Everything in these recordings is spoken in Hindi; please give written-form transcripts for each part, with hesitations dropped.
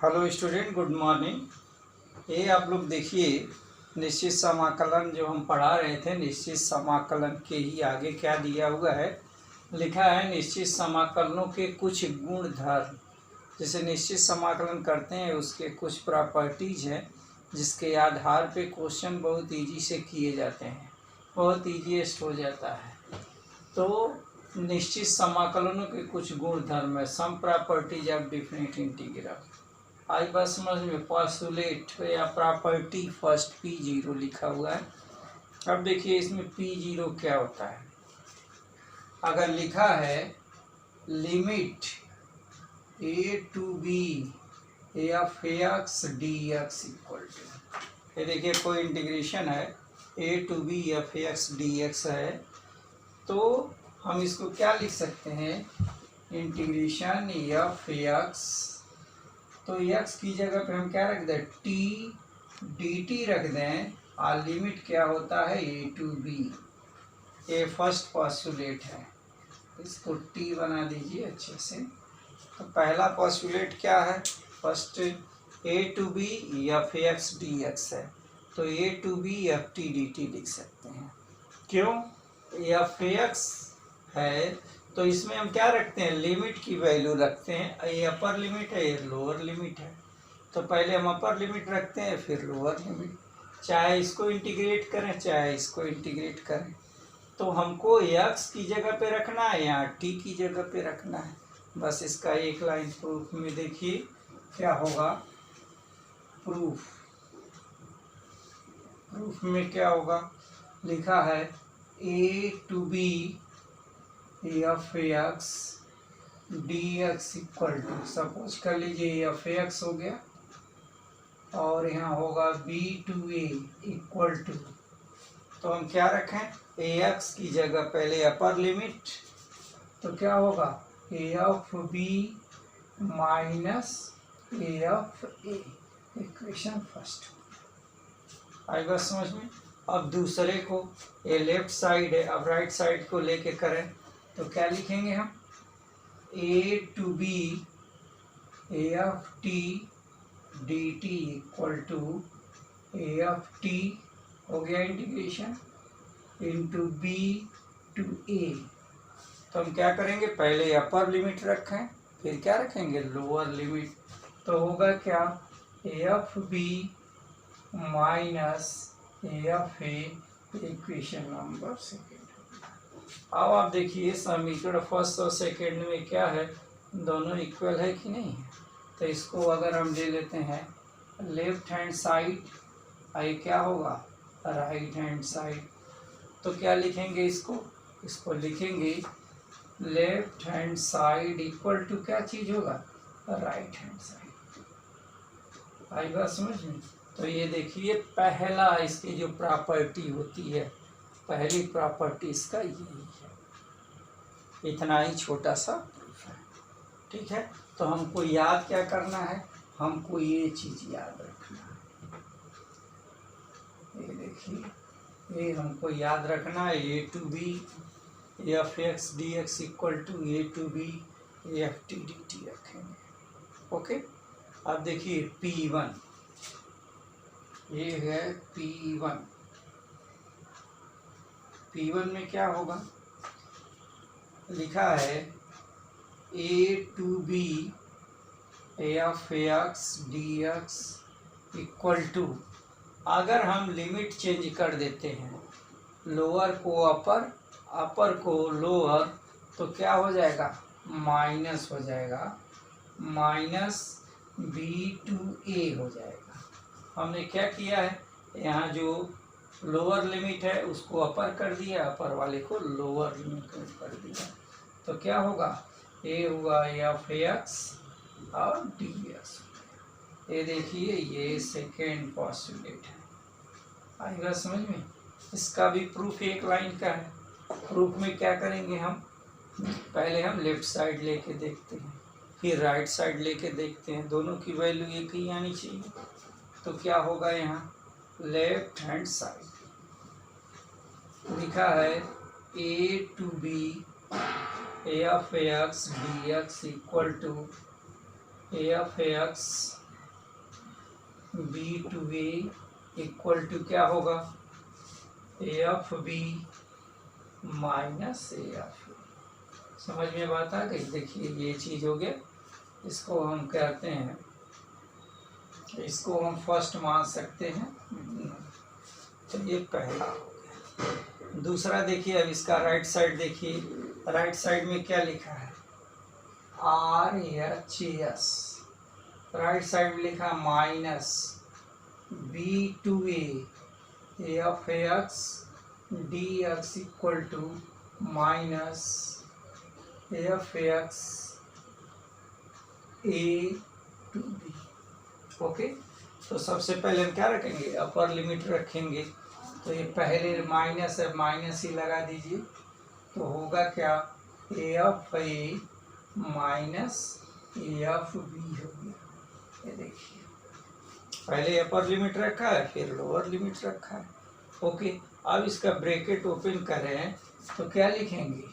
Hello student, good morning. ये आप लोग देखिए, निश्चित समाकलन जो हम पढ़ा रहे थे, निश्चित समाकलन के ही आगे क्या दिया हुआ है, लिखा है निश्चित समाकलनों के कुछ गुणधर्म। जैसे निश्चित समाकलन करते हैं उसके कुछ प्रॉपर्टीज हैं जिसके आधार पे क्वेश्चन बहुत इजी से किए जाते हैं, बहुत ईजीएस्ट हो जाता है। तो निश्चित समाकलनों के कुछ गुणधर्म है, some properties of definite integral. आई बात समझ में, पॉस्टुलेट या प्रॉपर्टी फर्स्ट P0 लिखा हुआ है। अब देखिए इसमें P0 क्या होता है। अगर लिखा है limit a to b f x dx equal to, ये देखिए कोई इंटीग्रेशन है a to b f x dx है, तो हम इसको क्या लिख सकते हैं, इंटीग्रेशन f x, तो x की जगह पे हम क्या रख दें, t dt रख दें, और लिमिट क्या होता है a to b। ये फर्स्ट पॉस्टुलेट है, इसको t बना दीजिए अच्छे से। तो पहला पॉस्टुलेट क्या है, first a to b f x dx है, तो a to b f t dt लिख सकते हैं। क्यों, f x है तो इसमें हम क्या रखते हैं, लिमिट की वैल्यू रखते हैं। ये अपर लिमिट है, ये लोअर लिमिट है, तो पहले हम अपर लिमिट रखते हैं फिर लोअर लिमिट, चाहे इसको इंटीग्रेट करें चाहे इसको इंटीग्रेट करें। तो हमको x की जगह पे रखना है या t की जगह पे रखना है, बस इसका एक लाइन प्रूफ में देखिए क्या होगा। प्रूफ में क्या होगा, लिखा है a to b f x D x equal to, suppose कर लीजिए एफ एक्स हो गया और यहाँ होगा b to a equal to, तो हम क्या रखें, ए एक्स की जगह पहले अपर लिमिट, तो क्या होगा A F B minus A F A, equation first. आई बात समझ में। अब दूसरे को, ये लेफ्ट साइड है, अब राइट साइड को लेके करें तो क्या लिखेंगे हम, a to b f T D t equal to f t हो गया integration into b to a. तो हम क्या करेंगे, पहले अपर लिमिट रखें फिर क्या रखेंगे, लोअर लिमिट, तो होगा क्या, एफ बी माइनस एफ ए, इक्वेशन नंबर सेकेंड। अब आप देखिए समीकरण फर्स्ट और सेकेंड में क्या है, दोनों इक्वल है कि नहीं है। तो इसको अगर हम ले लेते हैं लेफ्ट हैंड साइड, आई क्या होगा राइट हैंड साइड, तो क्या लिखेंगे इसको लिखेंगे left hand side equal to क्या चीज़ होगा, राइट हैंड साइड। आई बात समझ में। तो ये देखिए पहला इसकी जो प्रॉपर्टी होती है, पहली प्रॉपर्टी इसका यही है, इतना ही छोटा सा प्रूफ है, ठीक है। तो हमको याद क्या करना है, हमको ये चीज़ याद रखना है, ये देखिए ये हमको याद रखना है, A to B F x D x equal to A to B F T D T रखेंगे, ओके। अब देखिए P1, ये है P1 में क्या होगा, लिखा है a to B F x D x equal to, अगर हम लिमिट चेंज कर देते हैं, लोअर को अपर, अपर को लोअर, तो क्या हो जाएगा, माइनस हो जाएगा, माइनस बी टू ए हो जाएगा। हमने क्या किया है, यहाँ जो लोअर लिमिट है उसको अपर कर दिया, अपर वाले को लोअर लिमिट कर दिया, तो क्या होगा, ए हुआ एफ एक्स और डी एक्स। ये देखिए ये सेकेंड पॉस्टुलेट है, आएगा समझ में। इसका भी प्रूफ एक लाइन का है। प्रूफ में क्या करेंगे हम, पहले हम लेफ्ट साइड लेके देखते हैं फिर राइट साइड लेके देखते हैं, दोनों की वैल्यू एक ही आनी चाहिए। तो क्या होगा, यहाँ लेफ्ट हैंड साइड लिखा है a to B F x D x equal to f x b to a equal to क्या होगा, एफ बी माइनस एफ। समझ में बात आ गई। देखिए ये चीज़ हो गया, इसको हम कहते हैं, इसको हम फर्स्ट मान सकते हैं। तो ये पहला हो गया। दूसरा देखिए, अब इसका राइट साइड देखिए, राइट साइड में क्या लिखा है, R H S, right side में लिखा minus b to a f x D x equal to minus f x a to b. Okay, तो सबसे पहले हम क्या रखेंगे, अपर लिमिट रखेंगे। तो ये पहले माइनस है, माइनस ही लगा दीजिए। तो होगा क्या, f a minus f b हो गया। ये देखिए, पहले अपर लिमिट रखा है, फिर लोअर लिमिट रखा है। ओके, अब इसका ब्रैकेट ओपन करें तो क्या लिखेंगे,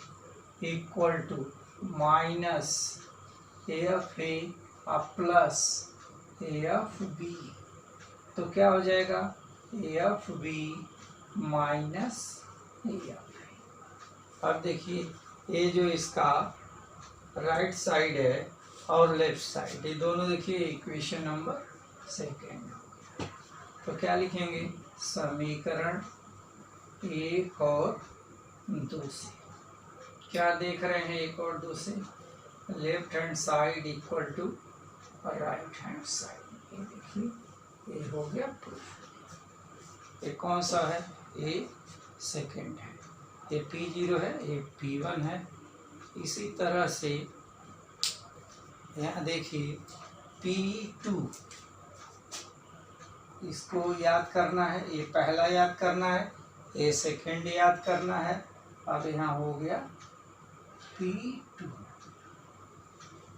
equal to minus f a plus f b. तो क्या हो जाएगा, एफ बी माइनस एफ। अब देखिए, ये जो इसका राइट साइड है और लेफ्ट साइड, ये दोनों देखिए इक्वेशन नंबर सेकेंड। तो क्या लिखेंगे, समीकरण एक और दो से, क्या देख रहे हैं एक और दो से, left hand side equal to right hand side. ये देखिए, ये हो गया प्रूफ। ये कौन सा है, ये सेकेंड है, ये P0 है, ये P1 है। इसी तरह से यहाँ देखिए P2, इसको याद करना है, ये पहला याद करना है, ये सेकेंड याद करना है। अब यहाँ हो गया P2,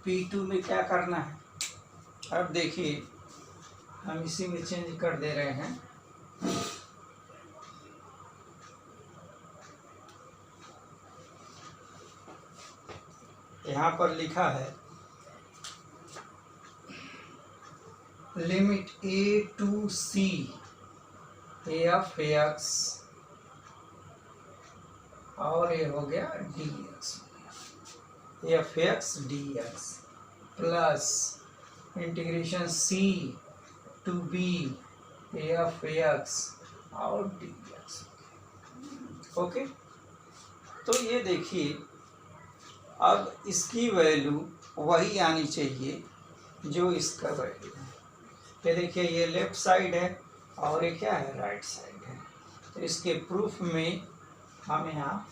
P2 में क्या करना है, अब देखिए हम इसी में चेंज कर दे रहे हैं। यहाँ पर लिखा है limit a to C F x, और ये हो गया d x, f x D x plus integration c to B F x और डी एक्स। ओके, तो ये देखिए, अब इसकी वैल्यू वही आनी चाहिए जो इसका वैल्यू है। ये देखिए, ये लेफ्ट साइड है और ये क्या है, राइट साइड है। तो इसके प्रूफ में हम यहाँ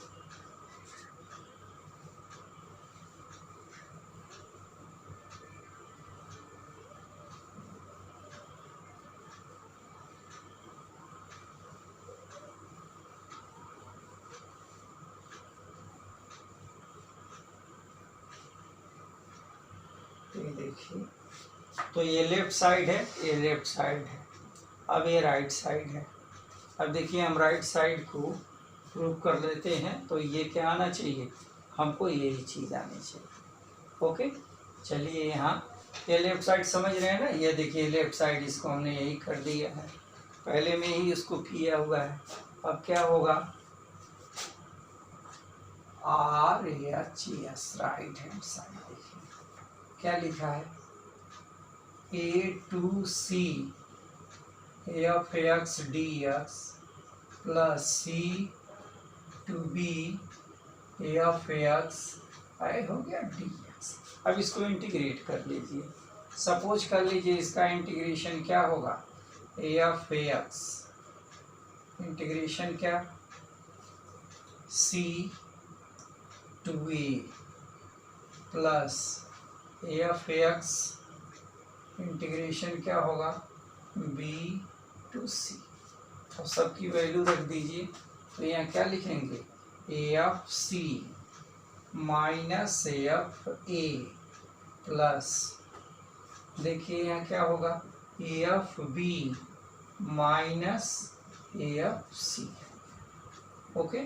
देखिए, तो ये लेफ्ट साइड है, ये लेफ्ट साइड है, अब ये राइट साइड है। अब देखिए, हम राइट साइड को प्रूव कर लेते हैं। तो ये क्या आना चाहिए, हमको यही चीज़ आनी चाहिए। ओके, चलिए यहाँ ये लेफ्ट साइड समझ रहे हैं ना, ये देखिए लेफ्ट साइड, इसको हमने यही कर दिया है, पहले में ही इसको किया हुआ है। अब क्या होगा, R H S right hand side, देखिए क्या लिखा है, A to C F x D x plus C to B F X आई हो गया डी एक्स। अब इसको इंटीग्रेट कर लीजिए। सपोज कर लीजिए इसका इंटीग्रेशन क्या होगा, एफ एक्स इंटीग्रेशन क्या, C to A plus F X integration क्या होगा, बी टू सी। तो सबकी वैल्यू रख दीजिए। तो यहाँ क्या लिखेंगे, f c minus f a plus, देखिए यहाँ क्या होगा, f B minus f c. Okay,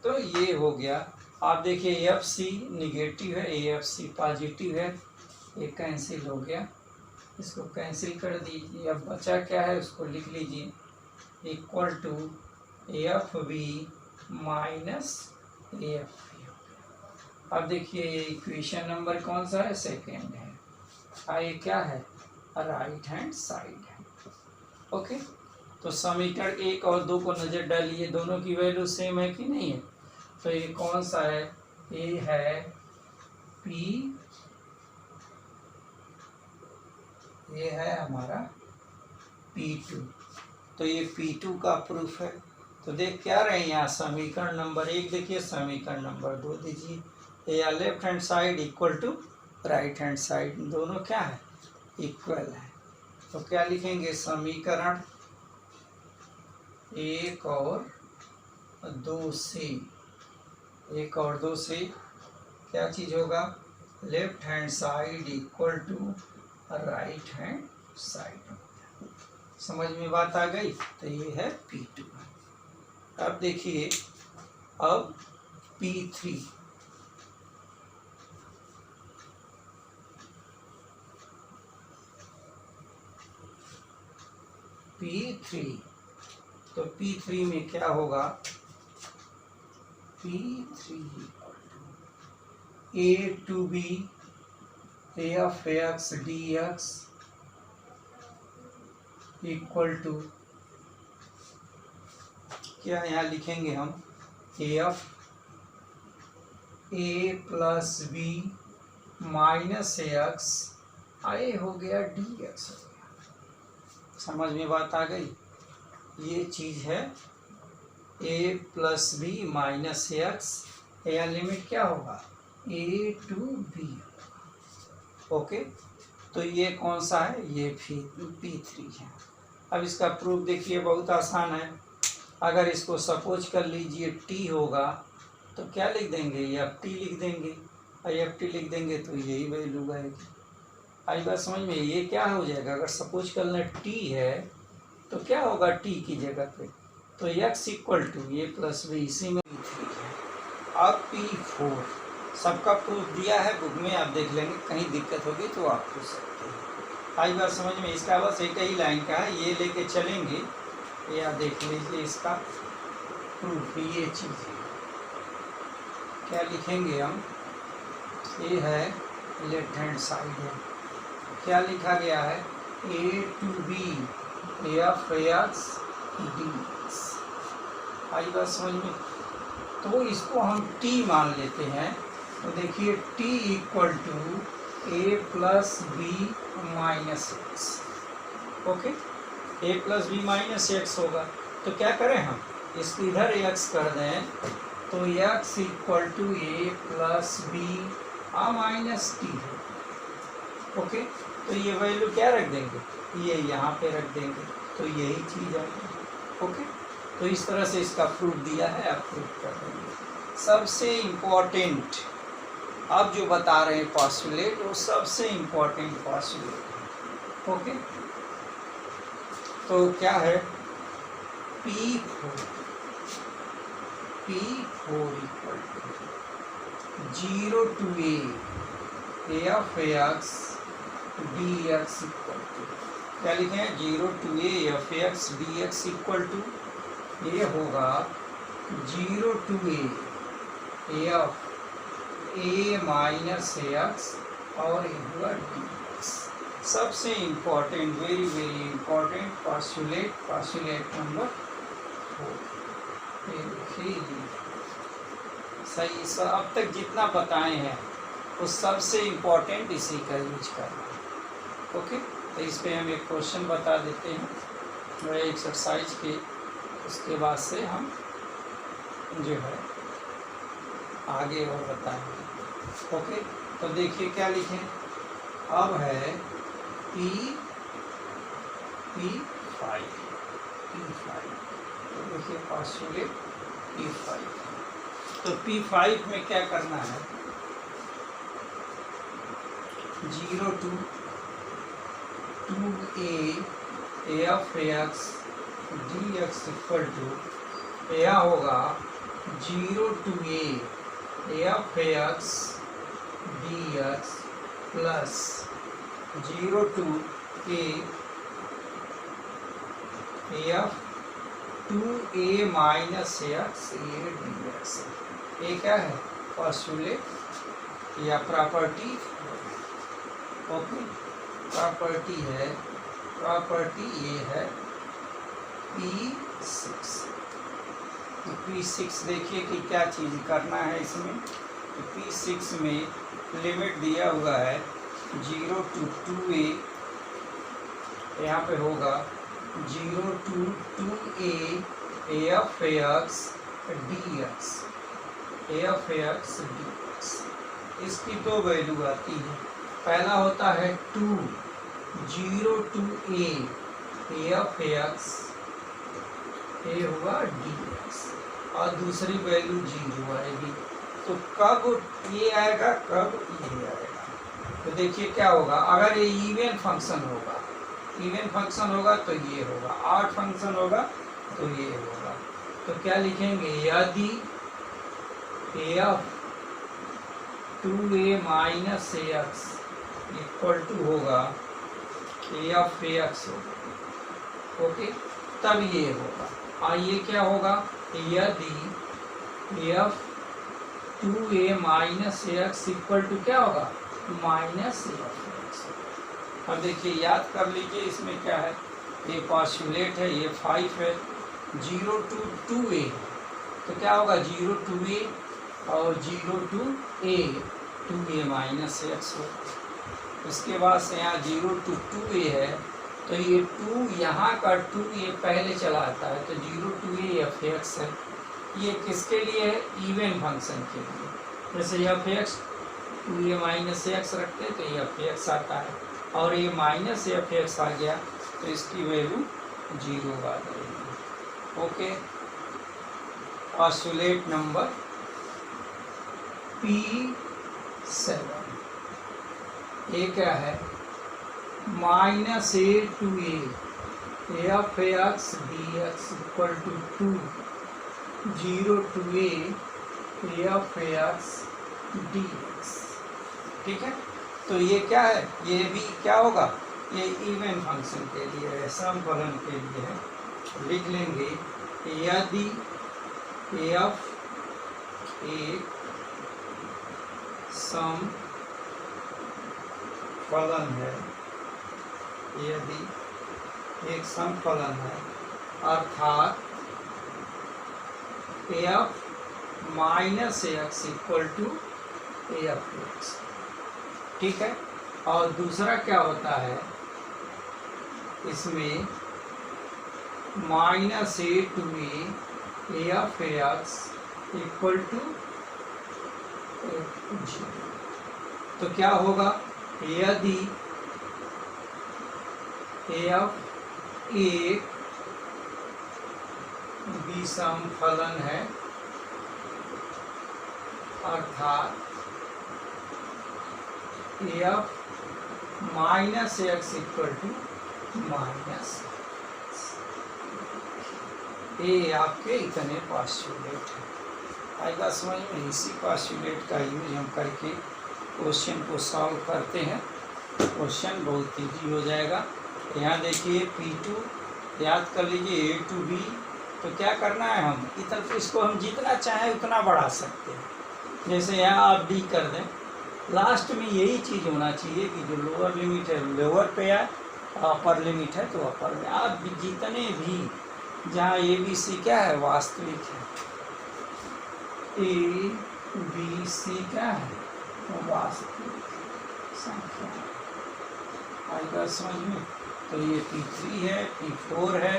तो ये हो गया। आप देखिए एफ सी निगेटिव है, ए एफ सी पॉजिटिव है, ये कैंसिल हो गया। इसको कैंसिल कर दीजिए। अब बचा क्या है उसको लिख लीजिए, equal to f B minus f. अब देखिए ये इक्वेशन नंबर कौन सा है, सेकेंड है, और ये क्या है, राइट हैंड साइड है। ओके, तो समीकरण 1 और 2 को नज़र डालिए, दोनों की वैल्यू सेम है कि नहीं है। तो ये कौन सा है, ये है P, ये है हमारा P2। तो ये P2 का प्रूफ है। तो देख क्या रहे हैं यहाँ, समीकरण नंबर 1 देखिए, समीकरण नंबर 2 दीजिए। ये left hand side equal to right hand side, दोनों क्या है, इक्वल है। तो क्या लिखेंगे, समीकरण 1 और 2 से, 1 और 2 से क्या चीज़ होगा, left hand side equal to right hand side. समझ में बात आ गई। तो ये है P2। अब देखिए, अब P3, तो P3 में क्या होगा, P3 equal to A to B f x D x equal to, क्या यहाँ लिखेंगे हम, f a plus b minus x, आए हो गया डी एक्स हो गया। समझ में बात आ गई। ये चीज़ है ए प्लस बी माइनस एक्स, या लिमिट क्या होगा, ए टू बी। ओके, तो ये कौन सा है, ये P3 है। अब इसका प्रूफ देखिए, बहुत आसान है। अगर इसको सपोज कर लीजिए T होगा, तो क्या लिख देंगे, FT लिख देंगे, और FT लिख देंगे तो यही वैल्यू आएगी। आई बात समझ में। ये क्या हो जाएगा, अगर सपोज कर लें T है तो क्या होगा T की जगह पे, तो x equal to A plus b, इसी में P3 है। अब P4 सबका प्रूफ दिया है बुक में, आप देख लेंगे, कहीं दिक्कत होगी तो आप पूछ सकते हैं। आई बात समझ में। इसका बस एक ही लाइन का है, ये लेके चलेंगे, ये आप देख लीजिए इसका प्रूफ। ये चीज़ है, क्या लिखेंगे हम, ये है लेफ्ट हैंड साइड है, क्या लिखा गया है, A to B F x D X. आई बात समझ में। तो इसको हम T मान लेते हैं। तो देखिए T equal to A plus b minus x. Okay, a plus b minus x होगा। तो क्या करें हम, इसको इधर x कर दें, तो x equal to A plus b minus t है। ओके, तो ये वैल्यू क्या रख देंगे, ये यहाँ पे रख देंगे, तो यही चीज़ आएगी। ओके, तो इस तरह से इसका प्रूफ दिया है, आप प्रूफ कर देंगे। सबसे इम्पोर्टेंट अब जो बता रहे हैं पॉस्टुलेट, वो सबसे इम्पोर्टेंट पॉस्टुलेट है। ओके, तो क्या है, P4 equal to 0 to a f x D x equal to, क्या लिखे हैं, 0 to a f x D x equal to, ये होगा 0 to a F a minus x और ये होगा डी एक्स। सबसे important, very very important postulate number 4। ये देखिए सही, अब तक जितना बताए हैं वो सबसे इम्पॉर्टेंट इसी का यूज करना है। ओके, तो इस पे हम एक क्वेश्चन बता देते हैं और एक्सरसाइज के, उसके बाद से हम जो है आगे और बताएंगे। ओके, तो देखिए क्या लिखें, अब है P5, तो देखिए पॉस्टुलेट P5। तो P5 में क्या करना है, 0 to 2a f x D x equal to, यह होगा 0 to a f x D x plus 0 to f 2a minus x a dx। ये क्या है? पॉस्टुलेट या प्रॉपर्टी। ओके, प्रॉपर्टी है, प्रॉपर्टी ये है P6। तो P6 देखिए कि क्या चीज़ करना है इसमें। तो P6 में लिमिट दिया हुआ है 0 to 2a, यहाँ पे होगा 0 to 2a af x dx, af x dx। इसकी दो वैल्यू आती है। पहला होता है 2, 0 to a af x, ए हुआ dx, और दूसरी वैल्यू 0 आएगी। तो कब ये आएगा, कब ये आएगा। तो देखिए क्या होगा, अगर ये इवन फंक्शन होगा, इवन फंक्शन होगा तो ये होगा, ऑड फंक्शन होगा तो ये होगा। तो क्या लिखेंगे, यदि af 2a minus x equal to होगा af x होगा। ओके, तब ये होगा। और ये क्या होगा, यदि f 2a minus x equal to क्या होगा, माइनस f। अब देखिए याद कर लीजिए इसमें क्या है, ये पॉस्टुलेट है, ये 5 है, 0 to 2a, तो क्या होगा 0 to a और 0 to a, 2a minus x होगा। उसके बाद से यहाँ 0 to 2a है, तो ये 2 यहाँ का 2 ये पहले चला आता है, तो 0 to a एफ एक्स है। ये किसके लिए है, इवन फंक्शन के लिए। जैसे F x 2a minus x रखते हैं तो ये एफ एक्स आता है, और ये माइनस एफ एक्स आ गया तो इसकी वैल्यू 0 आ जाएगी। ओके, पॉस्टुलेट नंबर P7 ये क्या है, minus a to a f x dx equal to 2, 0 to a f x dx। ठीक है, तो ये क्या है, ये भी क्या होगा, ये इवन फंक्शन के लिए है, सम फलन के लिए है। लिख लेंगे यदि एफ एक सम फलन है, यदि एक सम फलन है, अर्थात f minus x equal to f x. ठीक है, और दूसरा क्या होता है इसमें, minus a to a f x equal to 0। तो क्या होगा, यदि एफ एक विषम फलन है, अर्थात f minus x equal to minus, ये आपके इतने पॉस्टुलेट है। आएगा समझ में। इसी पॉस्टुलेट का यूज हम करके क्वेश्चन को सॉल्व करते हैं। क्वेश्चन बहुत ईजी हो जाएगा। यहाँ देखिए P2 याद कर लीजिए, A to B। तो क्या करना है, हम इतना इसको हम जितना चाहें उतना बढ़ा सकते हैं। जैसे यहाँ आप D कर दें, लास्ट में यही चीज़ होना चाहिए कि जो लोअर लिमिट है लोअर पे आए, अपर लिमिट है तो अपर में। आप जितने भी जहाँ ABC क्या है, वास्तविक है, ABC क्या है, वास्तविक संख्या। आएगा समझ में। तो ये P3 है, P4 है,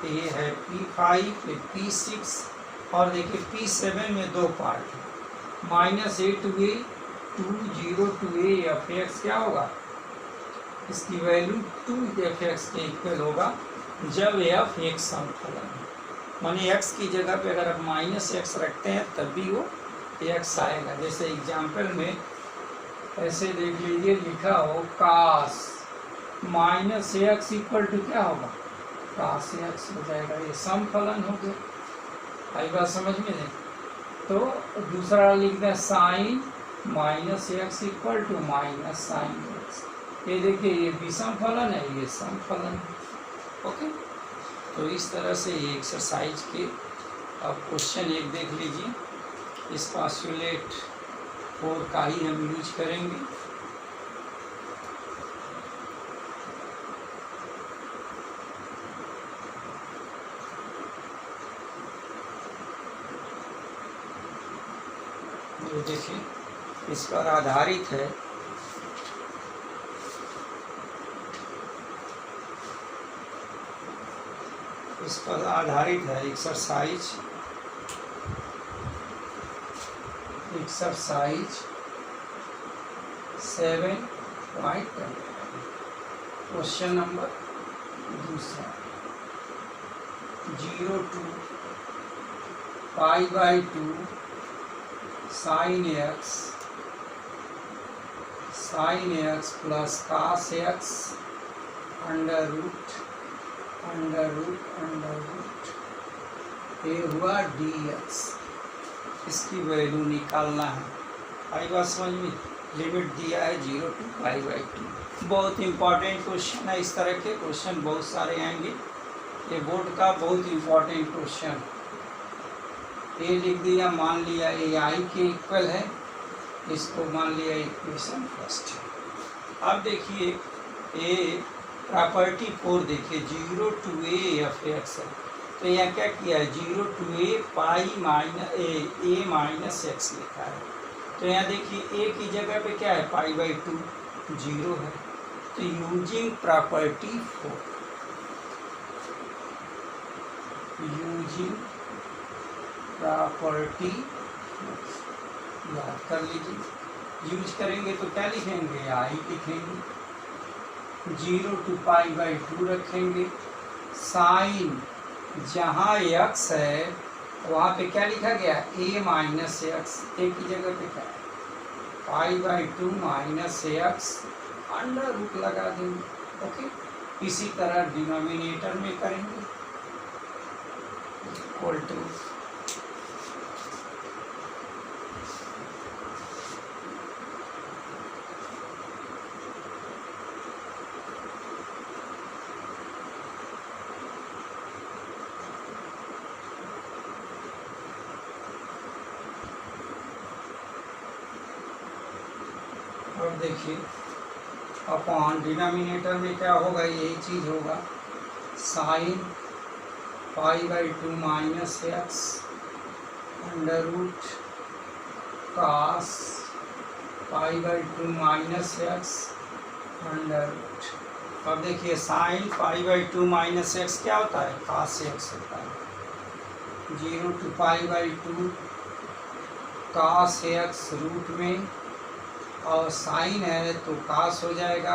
ये है P5, फिर P6, और देखिए P7 में दो पार्ट है, minus a to a, 2, 0 to a f x क्या होगा, इसकी वैल्यू 2f(x) के इक्वल होगा जब f एक सम फलन है। माने x की जगह पे अगर आप माइनस एक्स रखते हैं तब भी वो x आएगा। जैसे एग्जाम्पल में ऐसे देख लीजिए, लिखा हो कास माइनस एक्स इक्वल टू क्या होगा, कास एक्स हो जाएगा। ये सम फलन हो गया। आई बात समझ में नहीं। तो दूसरा लिख दें sine minus x equal to minus sine x. ये देखिए ये विषम फलन है, ये सम फलन। ओके, तो इस तरह से ये एक्सरसाइज के अब क्वेश्चन 1 देख लीजिए। इस पास्टुलेट 4 का ही हम यूज करेंगे। ये देखिए इस पर आधारित है। इस पर आधारित है exercise 7.10। Question number 2, 0 to π/2 sin x plus cos x under root ये हुआ dx। इसकी वैल्यू निकालना है। आई बात समझ में? लिमिट दिया है 0 to π/2। बहुत इंपॉर्टेंट क्वेश्चन है। इस तरह के क्वेश्चन बहुत सारे आएंगे। ये बोर्ड का बहुत इंपॉर्टेंट क्वेश्चन। ये लिख दिया, मान लिया ये आई के इक्वल है, इसको मान लिया इक्वेशन फर्स्ट। अब देखिए ये प्रॉपर्टी 4 देखिए 0 to a f x है। तो यहाँ क्या किया है 0 to a माइनस x लिखा है। तो यहाँ देखिए a की जगह पे क्या है π/2 0 है। तो यूजिंग प्रॉपर्टी 4 याद कर लीजिए। यूज करेंगे तो क्या लिखेंगे आई लिखेंगे, 0 to π/2 रखेंगे। साइन जहाँ x है वहाँ पे क्या लिखा गया a माइनस एक्स, ए की जगह पे क्या है π/2 माइनस एक्स अंडर रूट लगा देंगे। ओके, इसी तरह डिनोमिनेटर में करेंगे इक्वल टू और देखिए अपॉन डिनोमिनेटर में क्या होगा, यही चीज़ होगा sine π/2 minus X under root cos π/2 minus X under root. अब देखिए साइन π/2 माइनस एक्स क्या होता है कास एक्स होता है। 0 to π/2 कास एक्स रूट में, और साइन है तो कास हो जाएगा,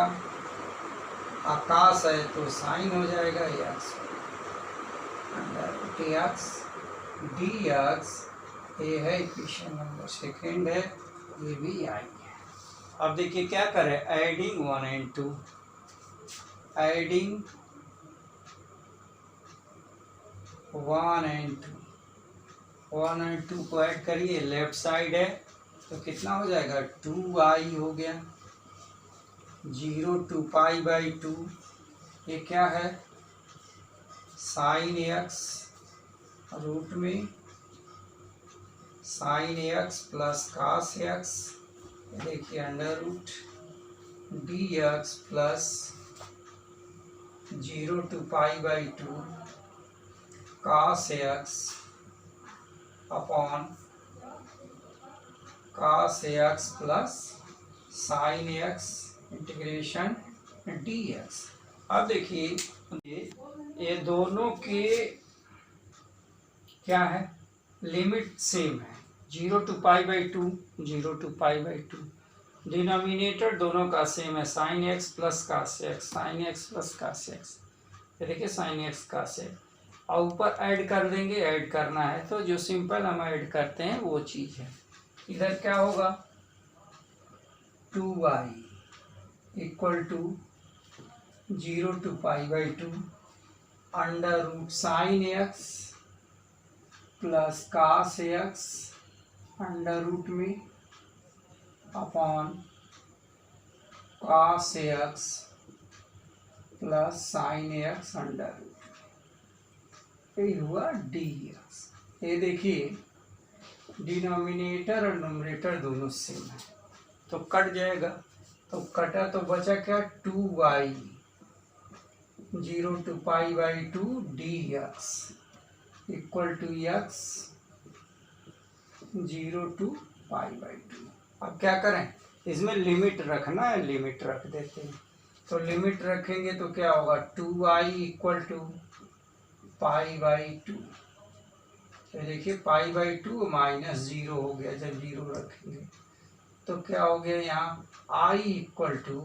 आकाश है तो साइन हो जाएगा x under root x dx। ये है इक्वेशन नंबर 2 है, ये भी आई है। अब देखिए क्या करें, एडिंग 1 and 2, एडिंग 1 and 2 को ऐड करिए, लेफ्ट साइड है तो कितना हो जाएगा 2i हो गया। 0 to π/2 ये क्या है साइन x रूट में sine x plus cos x, देखिए under root dx plus 0 to π/2 cos x upon cos X plus sine X integration dx। अब देखिए ये दोनों के क्या है लिमिट सेम है, 0 to π/2 0 to π/2। डिनोमिनेटर दोनों का सेम है sine x plus cos x, sine x plus cos x. ये देखिए साइन एक्स कास एक्स, और ऊपर ऐड कर देंगे, ऐड करना है तो जो सिंपल हम ऐड करते हैं वो चीज़ है। इधर क्या होगा 2i equal to 0 to π/2 under root sine x plus cos X under root में upon cos x plus sine X under root, ये हुआ dx। ये देखिए डिनोमिनेटर और नोमिनेटर दोनों सेम है तो कट जाएगा, तो कटा तो बचा क्या 2y 0 to pi by 2 dx equal to x 0 to pi by 2। अब क्या करें, इसमें लिमिट रखना है, लिमिट रख देते हैं। तो लिमिट रखेंगे तो क्या होगा 2y equal to pi by 2। तो देखिए पाई बाई 2 माइनस 0 हो गया, जब 0 रखेंगे तो क्या हो गया यहाँ i equal to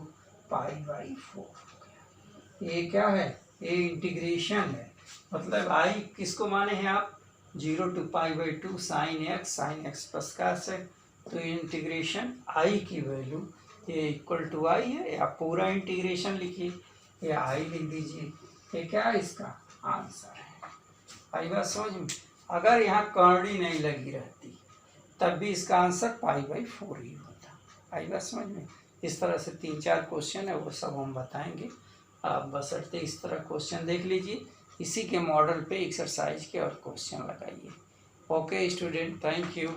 pi by 4 हो गया। ये क्या है, ये इंटीग्रेशन है, मतलब i किसको माने हैं आप 0 to pi by 2 sine x plus का से, तो इंटीग्रेशन i की वैल्यू ये इक्वल टू आई है, या पूरा इंटीग्रेशन लिखिए या आई लिख दीजिए, ये क्या है इसका आंसर है। आई बात समझ में। अगर यहाँ कर्णी नहीं लगी रहती तब भी इसका आंसर पाई बाई 4 ही होता। आई बात समझ में। इस तरह से 3-4 क्वेश्चन है, वो सब हम बताएंगे। आप बशर्ते इस तरह क्वेश्चन देख लीजिए, इसी के मॉडल पे एक्सरसाइज के और क्वेश्चन लगाइए। Okay student, thank you.